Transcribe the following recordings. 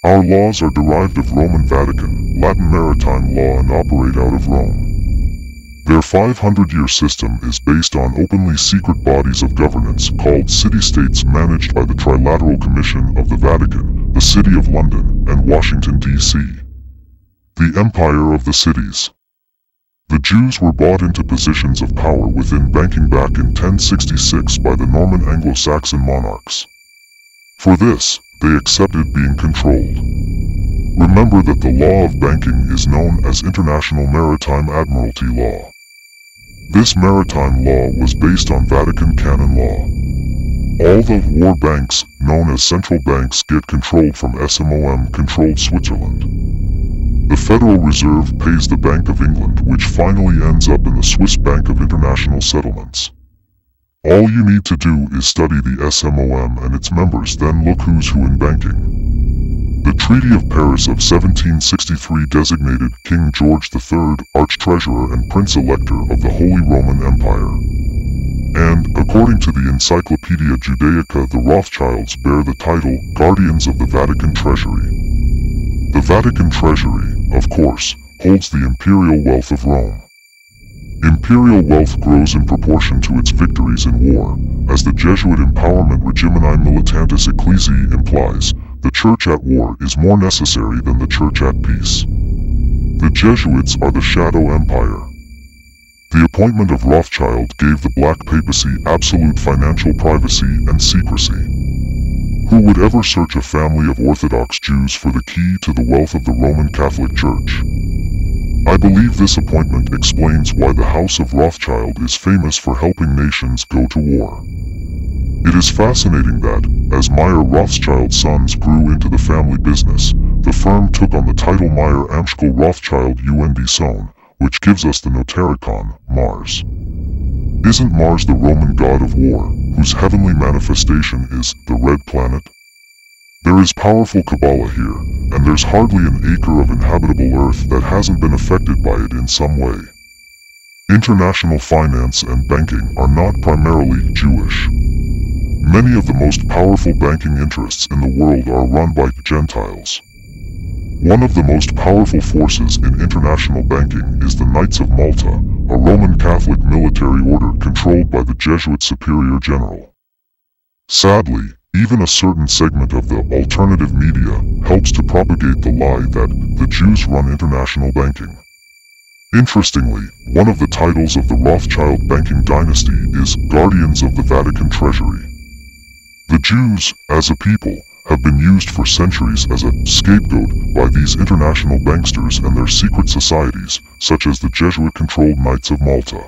Our laws are derived of Roman Vatican, Latin maritime law and operate out of Rome. Their 500-year system is based on openly secret bodies of governance called city-states managed by the Trilateral Commission of the Vatican, the City of London, and Washington, D.C. The Empire of the Cities. The Jews were brought into positions of power within banking back in 1066 by the Norman Anglo-Saxon monarchs. For this, they accepted being controlled. Remember that the law of banking is known as International Maritime Admiralty Law. This maritime law was based on Vatican canon law. All the war banks, known as central banks, get controlled from SMOM-controlled Switzerland. The Federal Reserve pays the Bank of England, which finally ends up in the Swiss Bank of International Settlements. All you need to do is study the SMOM and its members, then look who's who in banking. The Treaty of Paris of 1763 designated King George III Arch-Treasurer and Prince-Elector of the Holy Roman Empire. And, according to the Encyclopedia Judaica, the Rothschilds bear the title Guardians of the Vatican Treasury. The Vatican Treasury, of course, holds the imperial wealth of Rome. Imperial wealth grows in proportion to its victories in war. As the Jesuit empowerment Regimini Militantis Ecclesiae implies, the Church at war is more necessary than the Church at peace. The Jesuits are the shadow empire. The appointment of Rothschild gave the Black Papacy absolute financial privacy and secrecy. Who would ever search a family of Orthodox Jews for the key to the wealth of the Roman Catholic Church? I believe this appointment explains why the House of Rothschild is famous for helping nations go to war. It is fascinating that, as Meyer Rothschild's sons grew into the family business, the firm took on the title Meyer Amschel Rothschild und Sohn, which gives us the notaricon, Mars. Isn't Mars the Roman god of war, whose heavenly manifestation is the red planet? There is powerful Kabbalah here, and there's hardly an acre of inhabitable earth that hasn't been affected by it in some way. International finance and banking are not primarily Jewish. Many of the most powerful banking interests in the world are run by Gentiles. One of the most powerful forces in international banking is the Knights of Malta, a Roman Catholic military order controlled by the Jesuit Superior General. Sadly, even a certain segment of the alternative media helps to propagate the lie that the Jews run international banking. Interestingly, one of the titles of the Rothschild banking dynasty is Guardians of the Vatican Treasury. The Jews, as a people, have been used for centuries as a scapegoat by these international banksters and their secret societies, such as the Jesuit-controlled Knights of Malta.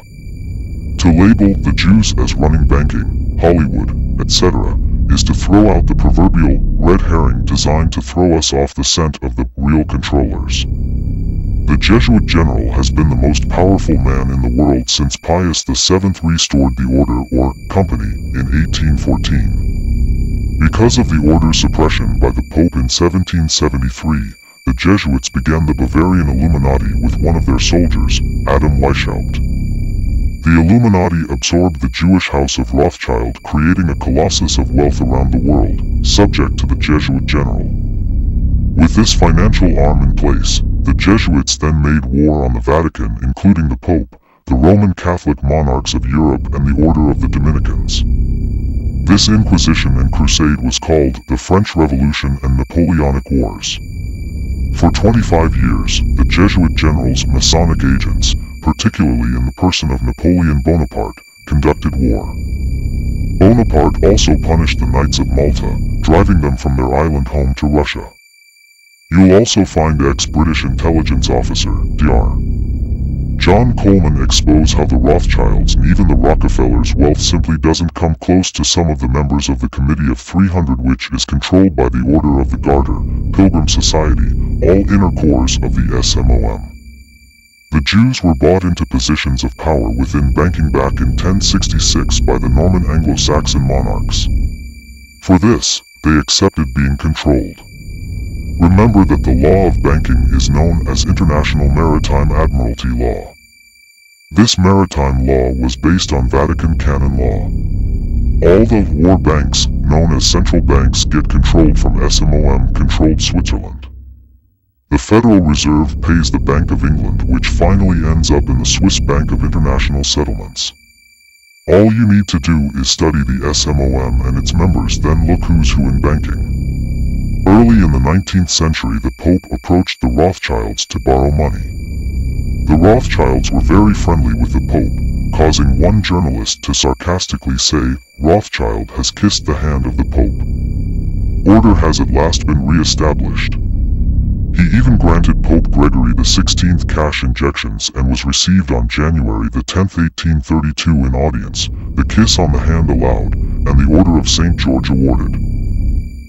To label the Jews as running banking, Hollywood, etc., is to throw out the proverbial red herring designed to throw us off the scent of the real controllers. The Jesuit general has been the most powerful man in the world since Pius VII restored the order or company in 1814. Because of the order's suppression by the Pope in 1773, the Jesuits began the Bavarian Illuminati with one of their soldiers, Adam Weishaupt. The Illuminati absorbed the Jewish House of Rothschild, creating a colossus of wealth around the world, subject to the Jesuit general. With this financial arm in place, the Jesuits then made war on the Vatican, including the Pope, the Roman Catholic monarchs of Europe, and the Order of the Dominicans. This Inquisition and crusade was called the French Revolution and Napoleonic Wars. For 25 years, the Jesuit generals, Masonic agents, particularly in the person of Napoleon Bonaparte, conducted war. Bonaparte also punished the Knights of Malta, driving them from their island home to Russia. You'll also find ex-British intelligence officer, Dr. John Coleman expose how the Rothschilds and even the Rockefellers' wealth simply doesn't come close to some of the members of the Committee of 300, which is controlled by the Order of the Garter, Pilgrim Society, all inner cores of the SMOM. The Jews were brought into positions of power within banking back in 1066 by the Norman Anglo-Saxon monarchs. For this, they accepted being controlled. Remember that the law of banking is known as International Maritime Admiralty Law. This maritime law was based on Vatican canon law. All the war banks, known as central banks get controlled from SMOM-controlled Switzerland. The Federal Reserve pays the Bank of England, which finally ends up in the Swiss Bank of International Settlements. All you need to do is study the SMOM and its members, then look who's who in banking. Early in the 19th century, the Pope approached the Rothschilds to borrow money. The Rothschilds were very friendly with the Pope, causing one journalist to sarcastically say, "Rothschild has kissed the hand of the Pope." Order has at last been re-established. He even granted Pope Gregory XVI cash injections and was received on January 10, 1832 in audience, the kiss on the hand allowed, and the Order of St. George awarded.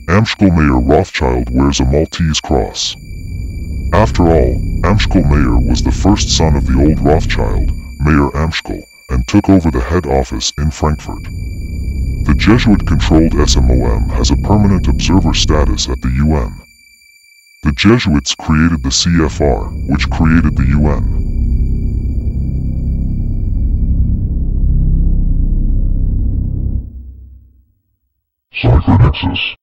Amschel Mayer Rothschild wears a Maltese cross. After all, Amschel Mayer was the first son of the old Rothschild, Mayer Amschel, and took over the head office in Frankfurt. The Jesuit-controlled SMOM has a permanent observer status at the UN. The Jesuits created the CFR, which created the UN. Cipher Nexus.